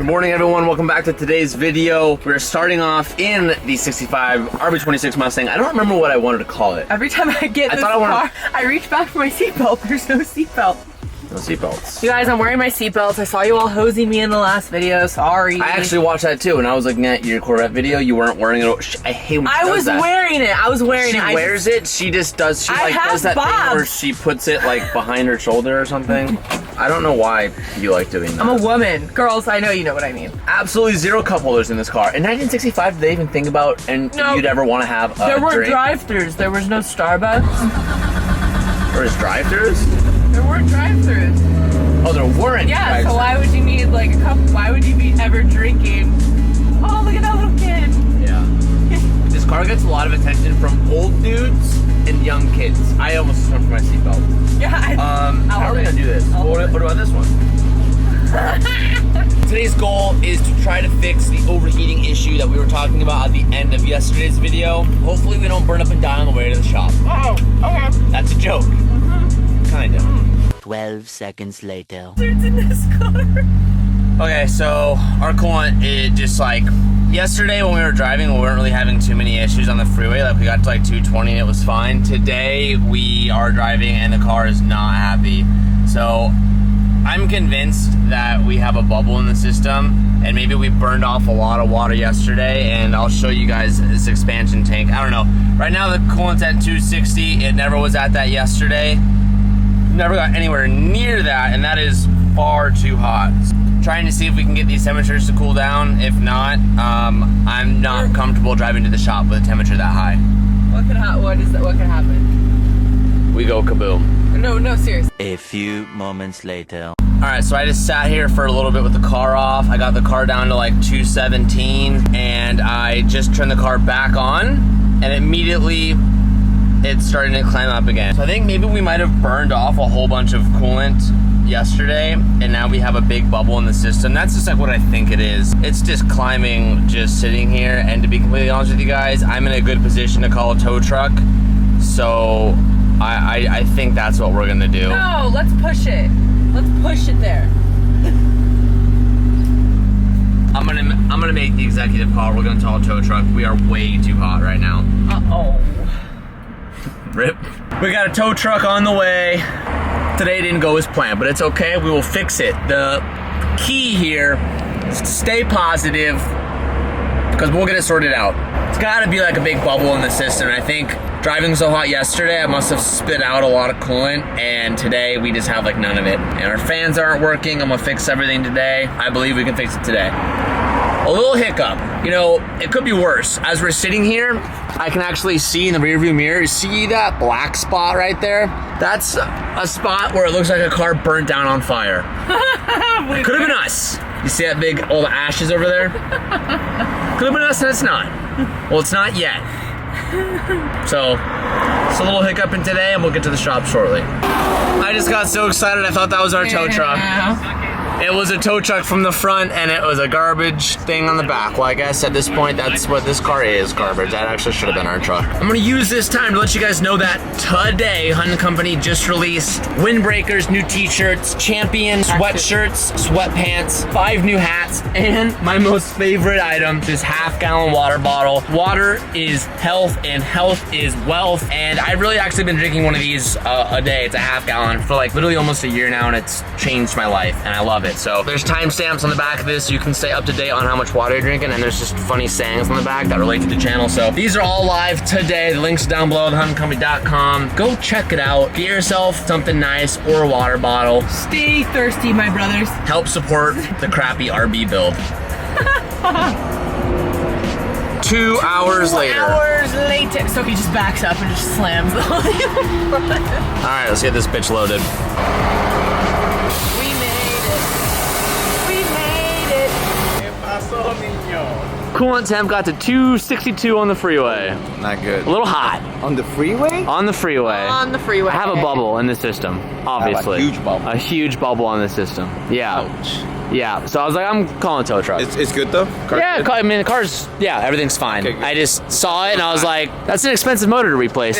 Good morning, everyone. Welcome back to today's video. We're starting off in the 65 RB26 Mustang. I don't remember what I wanted to call it. Every time I get in this car, I reach back for my seatbelt. There's no seatbelt. No seatbelts. You guys, I'm wearing my seatbelts. I saw you all hosing me in the last video. Sorry. I actually watched that too, and I was looking at your Corvette video. You weren't wearing it. I hate when she does that. Wearing it. I was wearing it. She wears it. She just does. She like does that thing where she puts it like behind her shoulder or something. I don't know why you like doing that. I'm a woman. Girls, I know you know what I mean. Absolutely zero cup holders in this car. In 1965, did they even think about you'd ever want to have a There were drink? drive-thrus. There was no Starbucks. There was drive-thrus? There weren't drive-thrus. Oh, there weren't. Yeah, so why would you need like a cup? Why would you be ever drinking? Oh, look at that little kid. Yeah. This car gets a lot of attention from old dudes and young kids. I almost swim for my seatbelt. Yeah. How are we gonna do this? What about this one? Today's goal is to try to fix the overheating issue that we were talking about at the end of yesterday's video. Hopefully we don't burn up and die on the way to the shop. Oh, okay. That's a joke. Kinda. 12 seconds later. Dude's in this car. Okay, so our coolant, it just like, yesterday when we were driving, we weren't really having too many issues on the freeway. Like we got to like 220 and it was fine. Today we are driving and the car is not happy. So I'm convinced that we have a bubble in the system and maybe we burned off a lot of water yesterday, and I'll show you guys this expansion tank. I don't know. Right now the coolant's at 260. It never was at that yesterday. Never got anywhere near that, and that is far too hot. Trying to see if we can get these temperatures to cool down. If not, I'm not comfortable driving to the shop with a temperature that high. What could happen? We go kaboom. No, seriously. A few moments later. Alright, so I just sat here for a little bit with the car off. I got the car down to like 217, and I just turned the car back on, and immediately it's starting to climb up again. So I think maybe we might have burned off a whole bunch of coolant yesterday, and now we have a big bubble in the system. That's just like what I think it is. It's just climbing, just sitting here, and to be completely honest with you guys, I'm in a good position to call a tow truck. So I think that's what we're gonna do. No, let's push it. Let's push it there. I'm gonna make the executive call. We're gonna call a tow truck. We are way too hot right now. Uh-oh. Rip. We got a tow truck on the way. Today didn't go as planned, but it's okay. We will fix it. The key here is to stay positive, because we'll get it sorted out. It's gotta be like a big bubble in the system. I think driving so hot yesterday, I must have spit out a lot of coolant, and today we just have like none of it. And our fans aren't working. I'm gonna fix everything today. I believe we can fix it today. A little hiccup. You know, it could be worse. As we're sitting here, I can actually see in the rearview mirror, see that black spot right there? That's a spot where it looks like a car burnt down on fire. Could have been us. You see that big, all the ashes over there? Could have been us, and it's not. Well, it's not yet. So, it's a little hiccup in today, and we'll get to the shop shortly. I just got so excited, I thought that was our tow truck. It was a tow truck from the front, and it was a garbage thing on the back. Well, I guess at this point, that's what this car is, garbage. That actually should have been our truck. I'm gonna use this time to let you guys know that today, Hunt & Company just released windbreakers, new t-shirts, champion sweatshirts, sweatpants, 5 new hats, and my most favorite item, this half-gallon water bottle. Water is health, and health is wealth, and I've really actually been drinking one of these a day. It's a half-gallon for like literally almost a year now, and it's changed my life, and I love it. So there's timestamps on the back of this so you can stay up to date on how much water you're drinking, and there's just funny sayings on the back that relate to the channel. So these are all live today. The link's down below, thehuntandcompany.com. Go check it out. Get yourself something nice or a water bottle. Stay thirsty, my brothers. Help support the crappy RB build. 2 hours later. 2 hours later. Sophie just backs up and just slams the whole thing. All right, let's get this bitch loaded. Coolant temp got to 262 on the freeway. Not good. A little hot. On the freeway? On the freeway. On the freeway. I have a bubble in the system, obviously. A huge bubble. A huge bubble on the system. Yeah. Ouch. Yeah, so I was like, I'm calling a tow truck. It's good though? Yeah, I mean, the car's, yeah, everything's fine. Okay, I just saw it and I was like, that's an expensive motor to replace.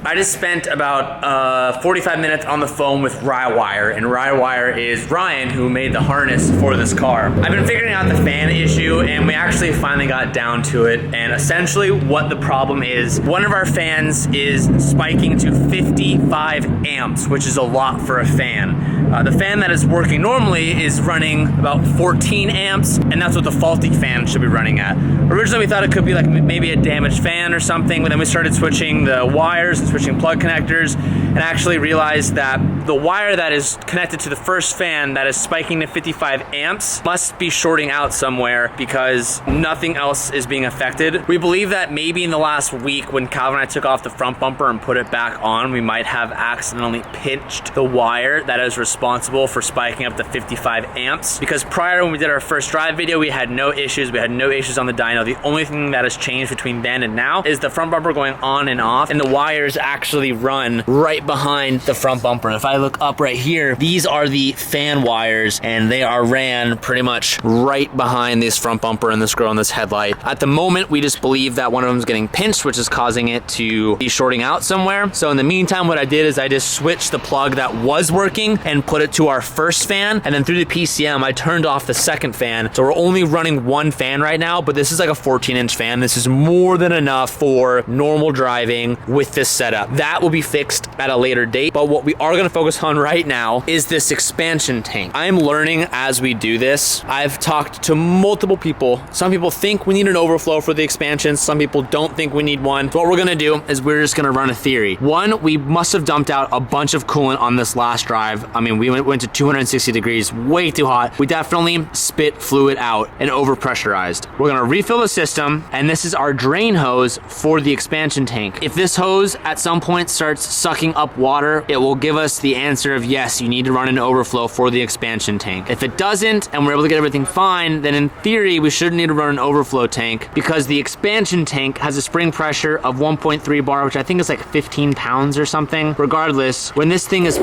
I just spent about 45 minutes on the phone with Rywire, and Rywire is Ryan, who made the harness for this car. I've been figuring out the fan issue, and we actually finally got down to it, and essentially what the problem is, one of our fans is spiking to 55 amps, which is a lot for a fan. The fan that is working normally is running about 14 amps, and that's what the faulty fan should be running at. Originally, we thought it could be like maybe a damaged fan or something, but then we started switching the wires and switching plug connectors, and actually realized that the wire that is connected to the first fan that is spiking to 55 amps must be shorting out somewhere because nothing else is being affected. We believe that maybe in the last week when Calvin and I took off the front bumper and put it back on, we might have accidentally pinched the wire that is responsible for spiking up to 55 amps. Because prior, when we did our first drive video, we had no issues. We had no issues on the dyno. The only thing that has changed between then and now is the front bumper going on and off, and the wires actually run right behind the front bumper. If I look up right here, these are the fan wires, and they are ran pretty much right behind this front bumper and this grill and this headlight. At the moment, we just believe that one of them is getting pinched, which is causing it to be shorting out somewhere. So in the meantime, what I did is I just switched the plug that was working and put it to our first fan, and then through the PCM, I turned off the second fan. So we're only running one fan right now, but this is like a 14-inch fan. This is more than enough for normal driving with this setup. That will be fixed at a later date, but what we are gonna focus on right now is this expansion tank. I'm learning as we do this. I've talked to multiple people. Some people think we need an overflow for the expansion. Some people don't think we need one. So what we're gonna do is we're just gonna run a theory. One, we must have dumped out a bunch of coolant on this last drive. I mean, we went to 260 degrees, way too hot. We definitely spit fluid out and overpressurized. We're gonna refill the system, and this is our drain hose for the expansion tank. If this hose at some point starts sucking up water, it will give us the answer of yes, you need to run an overflow for the expansion tank. If it doesn't, and we're able to get everything fine, then in theory, we shouldn't need to run an overflow tank because the expansion tank has a spring pressure of 1.3 bar, which I think is like 15 pounds or something. Regardless, when this thing is...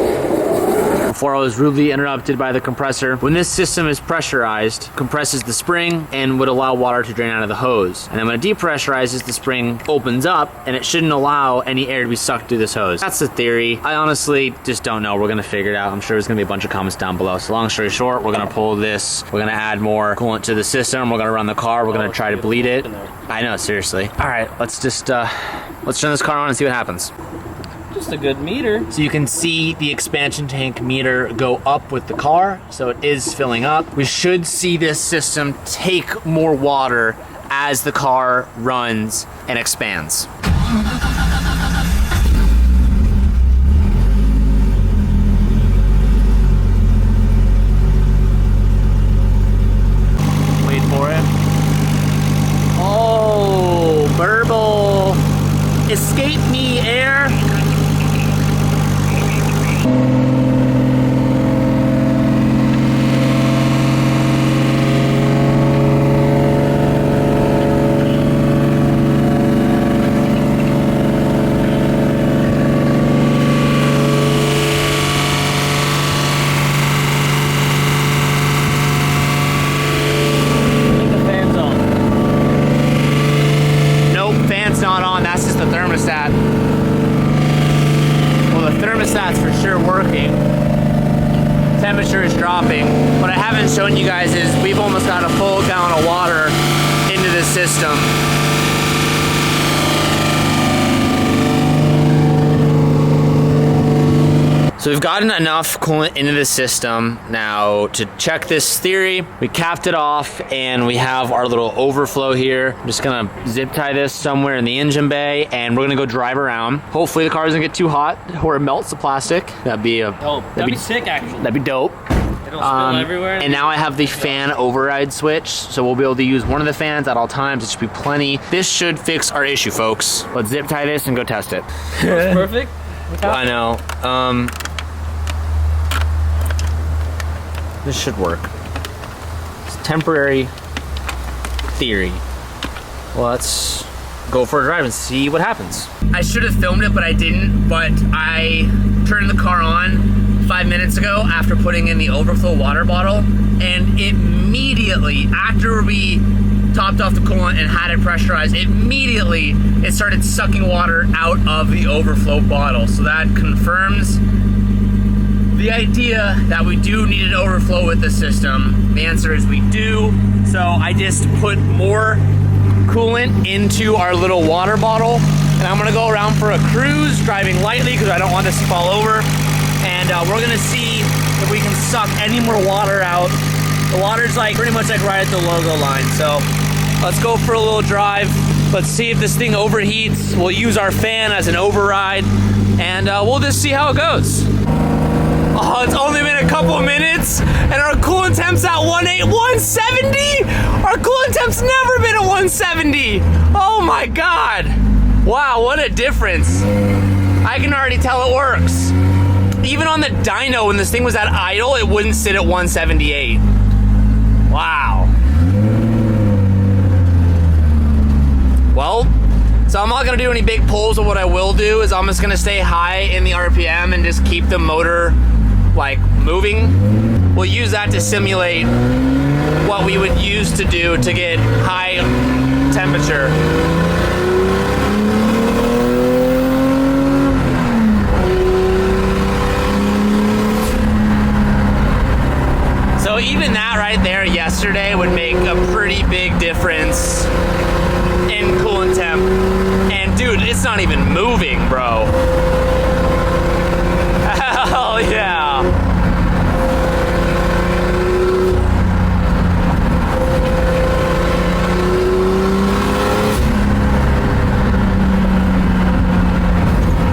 Before I was rudely interrupted by the compressor. When this system is pressurized, compresses the spring and would allow water to drain out of the hose. And then when it depressurizes, the spring opens up and it shouldn't allow any air to be sucked through this hose. That's the theory. I honestly just don't know. We're gonna figure it out. I'm sure there's gonna be a bunch of comments down below. So long story short, we're gonna pull this. We're gonna add more coolant to the system. We're gonna run the car. We're gonna try to bleed it. I know, seriously. All right, let's just, let's turn this car on and see what happens. Just a good meter. So you can see the expansion tank meter go up with the car, so it is filling up. We should see this system take more water as the car runs and expands. Wait for it. Oh, burble. Escape me, air. Thermostat's for sure working. Temperature is dropping. What I haven't shown you guys is we've almost got a full gallon of water into the system. So we've gotten enough coolant into the system now to check this theory. We capped it off and we have our little overflow here. I'm just gonna zip tie this somewhere in the engine bay and we're gonna go drive around. Hopefully the car doesn't get too hot or it melts the plastic. That'd be sick, actually. That'd be dope. It'll spill everywhere. And now I have the fan override switch, so we'll be able to use one of the fans at all times. It should be plenty. This should fix our issue, folks. Let's zip tie this and go test it. That's perfect. I know. This should work. It's temporary theory. Let's go for a drive and see what happens. I should have filmed it, but I didn't. But I turned the car on, 5 minutes ago after putting in the overflow water bottle, and immediately after we topped off the coolant and had it pressurized, immediately it started sucking water out of the overflow bottle. So that confirms the idea that we do need an overflow with the system. The answer is we do. So I just put more coolant into our little water bottle, and I'm gonna go around for a cruise, driving lightly because I don't want this to fall over. And we're gonna see if we can suck any more water out. The water's like pretty much like right at the logo line. So let's go for a little drive. Let's see if this thing overheats. We'll use our fan as an override, and we'll just see how it goes. Oh, it's only been a couple minutes, and our coolant temp's at 170? Our coolant temp's never been at 170. Oh my God. Wow, what a difference. I can already tell it works. Even on the dyno, when this thing was at idle, it wouldn't sit at 178. Wow. Well, so I'm not gonna do any big pulls, but what I will do is I'm just gonna stay high in the RPM and just keep the motor like moving. We'll use that to simulate what we would use to do to get high temperature. So even that right there yesterday would make a pretty big difference in coolant temp. And dude, it's not even moving, bro. Hell yeah.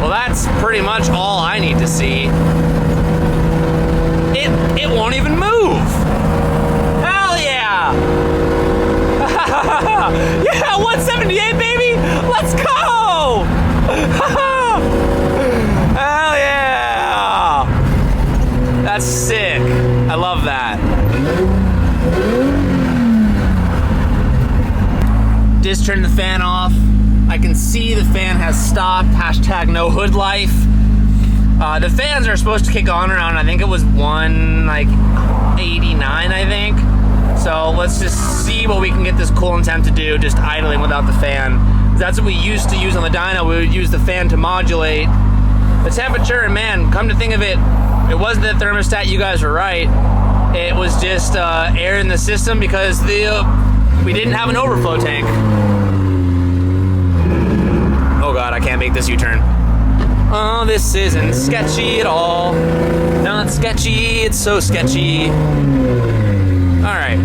Well, that's pretty much all I need to see. It won't even move. Hell yeah. Yeah, 178, baby. Let's go. Hell yeah. That's sick. I love that. Just turned the fan off. I can see the fan has stopped. Hashtag no hood life. The fans are supposed to kick on around, I think it was 189, I think. So let's just see what we can get this coolant temp to do, just idling without the fan. That's what we used to use on the dyno. We would use the fan to modulate the temperature, and man, come to think of it, it wasn't the thermostat, you guys were right. It was just air in the system because we didn't have an overflow tank. Oh God, I can't make this U-turn. Oh, this isn't sketchy at all. Not sketchy, it's so sketchy. All right.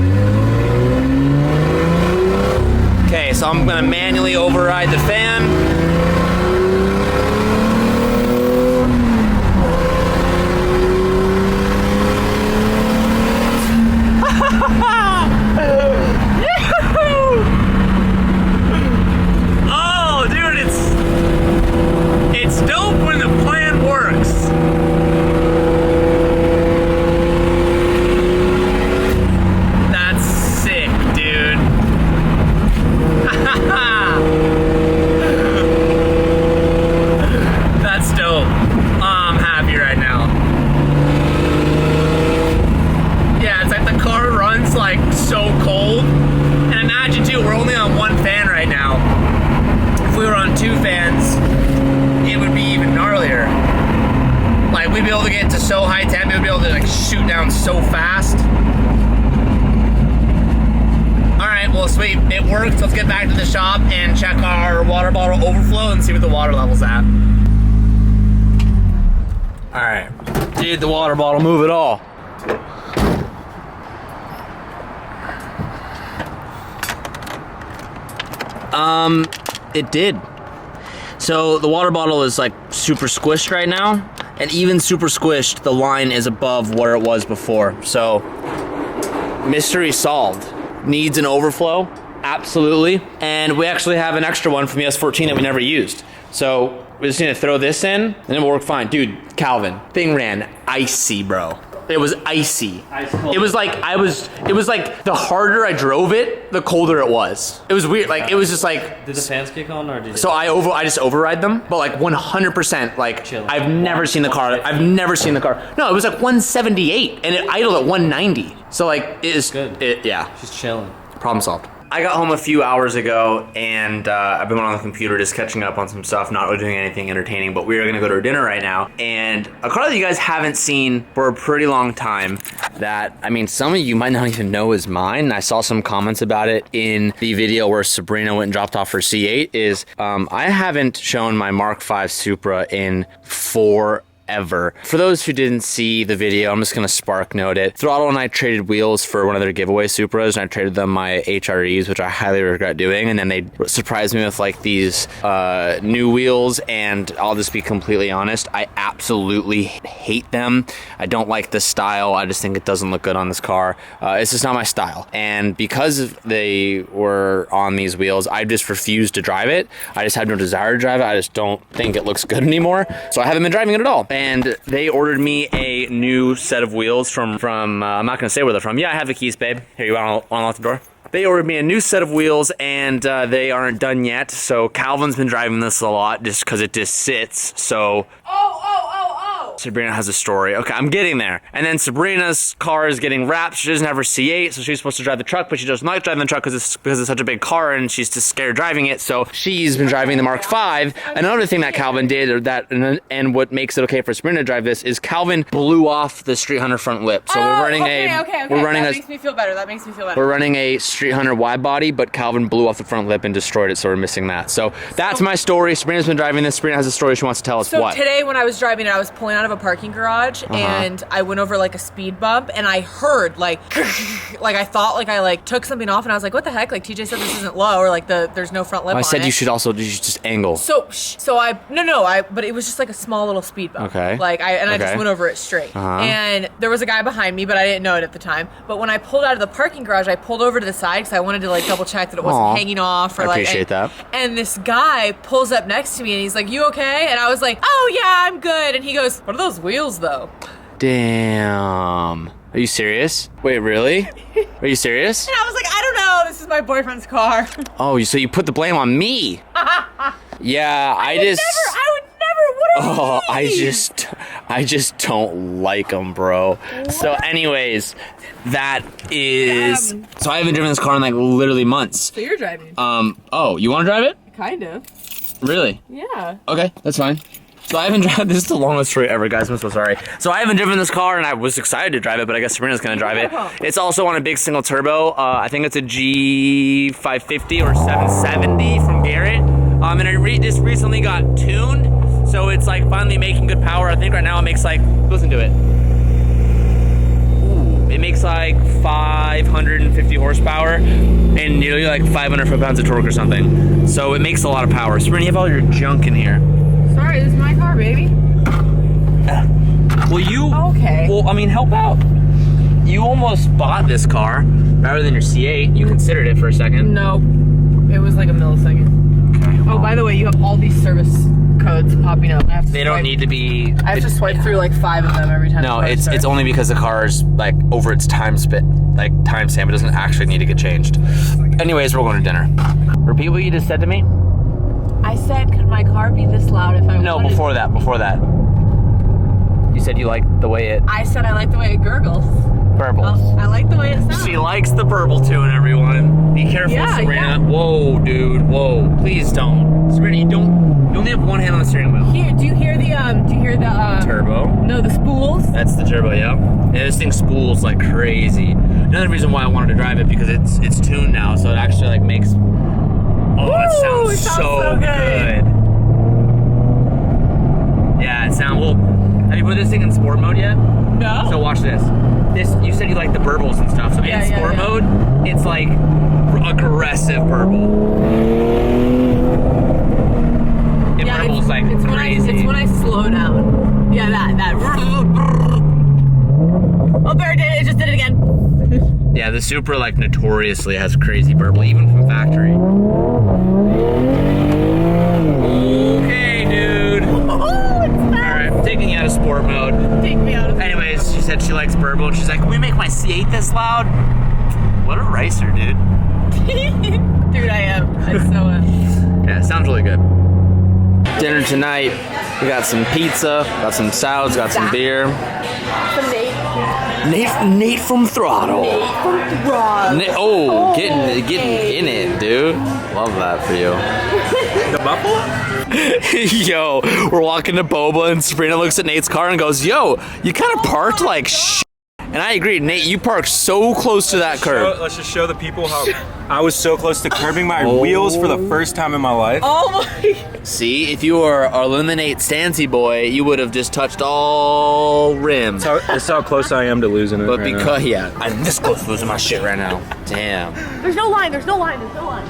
Okay, so I'm gonna manually override the fan. Oh, dude, it's dope when the plan works. That's sick, dude. That's dope. I'm happy right now. Yeah, it's like the car runs like so cold. And imagine too, we're only on one fan right now. If we were on two fans, it would be even gnarlier. Like we'd be able to get to so high temp, it would be able to like shoot down so fast. All right, well sweet, it worked. Let's get back to the shop and check our water bottle overflow and see what the water level's at. All right, did the water bottle move at all? It did. So the water bottle is like super squished right now, and even super squished, the line is above where it was before. So mystery solved. Needs an overflow, absolutely. And we actually have an extra one from the S14 that we never used. So we just need to throw this in and it will work fine. Dude, Calvin, thing ran icy, bro. It was icy. Ice cold. It was like the harder I drove it, the colder it was. It was weird. Like it was just like. Did the fans kick on or did you? So I just override them, but like 100%. Like Chill. I've never seen the car. I've never seen the car. No, it was like 178, and it idled at 190. So like it is good. Yeah. Just chilling. Problem solved. I got home a few hours ago, and I've been on the computer just catching up on some stuff, not really doing anything entertaining, but we are gonna go to dinner right now. And a car that you guys haven't seen for a pretty long time that, I mean, some of you might not even know is mine. I saw some comments about it in the video where Sabrina went and dropped off her C8 is, I haven't shown my Mark V Supra in forever. For those who didn't see the video, I'm just gonna spark note it. Throttle and I traded wheels for one of their giveaway Supras, and I traded them my HREs, which I highly regret doing, and then they surprised me with like these new wheels, and I'll just be completely honest, I absolutely hate them. I don't like the style. I just think it doesn't look good on this car. It's just not my style, and because they were on these wheels, I just refused to drive it. I just had no desire to drive it. I just don't think it looks good anymore, so I haven't been driving it at all. And they ordered me a new set of wheels from I'm not gonna say where they're from. Yeah, I have the keys, babe. Here, you want to unlock the door? They ordered me a new set of wheels, and they aren't done yet. So Calvin's been driving this a lot just because it just sits. So Sabrina has a story. Okay, I'm getting there. And then Sabrina's car is getting wrapped. She doesn't have her C8, so she's supposed to drive the truck, but she doesn't like driving the truck because it's such a big car, and she's just scared driving it. So she's been driving the Mark V. Another thing that Calvin did, and what makes it okay for Sabrina to drive this, is Calvin blew off the Street Hunter front lip. So we're running that makes me feel better. That makes me feel better. We're running a Street Hunter wide body, but Calvin blew off the front lip and destroyed it, so we're missing that. So that's my story. Sabrina's been driving this. Sabrina has a story she wants to tell us. So what? Today when I was driving it, I was pulling out of a parking garage, and I went over like a speed bump, and I heard like I thought like I like took something off, and I was like, what the heck? Like TJ said this isn't low, or like there's no front lip on it. I said you should just angle. But it was just like a small little speed bump. Okay. I just went over it straight. And there was a guy behind me, but I didn't know it at the time. But when I pulled out of the parking garage, I pulled over to the side because I wanted to like double check that it wasn't hanging off, or I appreciate that. And this guy pulls up next to me, and he's like, you okay? And I was like, oh yeah, I'm good. And he goes, what are those wheels though? Damn. Are you serious? Wait, really? Are you serious? And I was like, I don't know. This is my boyfriend's car. Oh, so you put the blame on me? Yeah, I would never. What? Oh, I just don't like them, bro. What? So, anyways, that is. So I haven't driven this car in like literally months. So you're driving. Oh, you want to drive it? Kind of. Really? Yeah. Okay, that's fine. So I haven't driven, this is the longest story ever, guys, I'm so sorry. So I haven't driven this car, and I was excited to drive it, but I guess Sabrina's gonna drive it. It's also on a big single turbo. I think it's a G550 or 770 from Garrett. And it just recently got tuned, so it's like finally making good power. I think right now it makes like, listen to it. Ooh, it makes like 550 horsepower and nearly like 500 foot-pounds of torque or something. So it makes a lot of power. Sabrina, you have all your junk in here. Sorry, this is my car, baby. Well, you... Okay. Well, I mean, help out. You almost bought this car rather than your C8. You considered it for a second. No. It was like a millisecond. Okay. Oh, by the way, you have all these service codes popping up. They don't need to be... I have to swipe through like 5 of them every time. No, it's only because the car's like over its timestamp. It doesn't actually need to get changed. Anyways, we're going to dinner. Repeat what you just said to me. I said, could my car be this loud if I wanted? No, before that. You said you liked the way it... I said I like the way it gurgles. Burbles. I like the way it sounds. She likes the burble tune, everyone. Be careful, Sabrina. Yeah. Whoa, dude, whoa. Please don't. Sabrina, you only have one hand on the steering wheel. Here, do you hear the turbo? No, the spools? That's the turbo, yeah. And this thing spools like crazy. Another reason why I wanted to drive it, because it's tuned now, so it actually like makes... Oh, it sounds so good. Yeah, it sounds... Well, have you put this thing in sport mode yet? No. So watch this. You said you like the burbles and stuff. So in sport mode, it's like aggressive burble. It burbles like crazy. It's when I slow down. Yeah, that. Oh, there it did it. It just did it again. Yeah, the Supra like notoriously has crazy burble, even from factory. Okay, dude. Oh, it's fast. All right, I'm taking you out of into sport mode. Take me out of Anyways, she said she likes Burble. She's like, can we make my C8 this loud? What a racer, dude. Dude, I am. I so am. Yeah, it sounds really good. Dinner tonight, we got some pizza, got some salads, got some beer. Some Nate from Throttle. Getting in it, dude. Love that for you. The buffalo? Yo, we're walking to Boba and Sabrina looks at Nate's car and goes, yo, you kind of parked like shit. And I agree, Nate, you parked so close to that curb. Let's just show the people how I was so close to curbing my wheels for the first time in my life. Oh my. See, if you were our Eliminate Stancy boy, you would have just touched all rims. That's how close I am to losing it. But right because, yeah, I'm this close to losing my shit right now. Damn. There's no line. There's no line.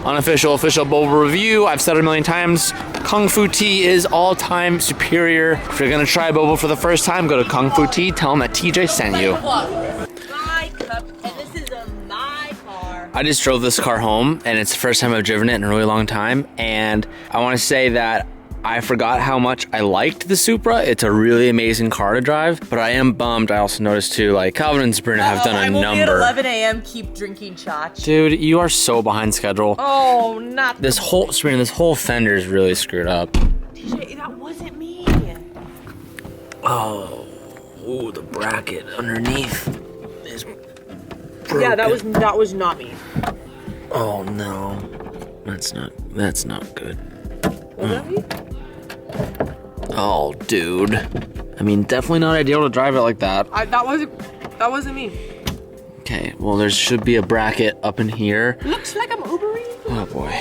Unofficial, official Boba review. I've said it a million times. Kung Fu Tea is all-time superior. If you're gonna try Boba for the first time, go to Kung Fu Tea. Tell them that TJ sent you. My cup, and this is my car. I just drove this car home, and it's the first time I've driven it in a really long time. And I want to say that I forgot how much I liked the Supra. It's a really amazing car to drive, but I am bummed. I also noticed too, like Calvin and Sabrina have done a I will number. be at 11 a.m. Keep drinking shots. Dude, you are so behind schedule. Oh, not This whole fender is really screwed up. TJ, that wasn't me. Oh, ooh, the bracket underneath is broken. Yeah, that was not me. Oh no, that's not good. Was that me? Oh, dude. I mean, definitely not ideal to drive it like that. That wasn't me. Okay, well, there should be a bracket up in here. Looks like I'm Ubering. Oh boy.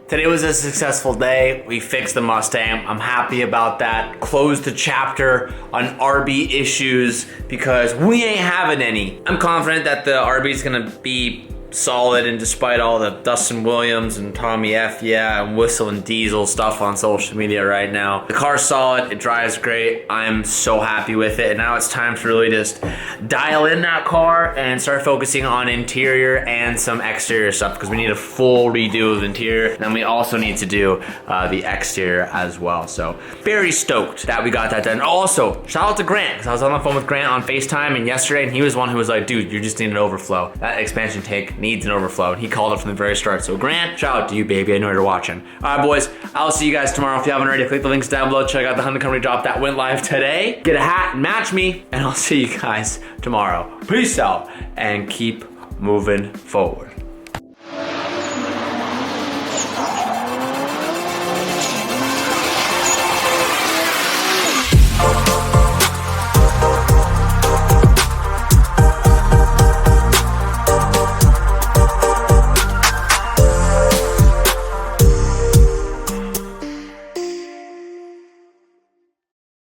Today was a successful day. We fixed the Mustang. I'm happy about that. Closed the chapter on RB issues because we ain't having any. I'm confident that the RB is gonna be solid, and despite all the Dustin Williams and Tommy F, yeah, and Whistle and Diesel stuff on social media right now, the car's solid, it drives great. I'm so happy with it, and now it's time to really just dial in that car and start focusing on interior and some exterior stuff, because we need a full redo of interior, and then we also need to do the exterior as well. So very stoked that we got that done. Also, shout out to Grant, because I was on the phone with Grant on FaceTime and yesterday, and he was one who was like, dude, you just need an overflow. That expansion tank needs an overflow, and he called it from the very start. So Grant, shout out to you, baby. I know you're watching. All right, boys, I'll see you guys tomorrow. If you haven't already, click the links down below. Check out the Honda Company drop that went live today. Get a hat and match me, and I'll see you guys tomorrow. Peace out, and keep moving forward.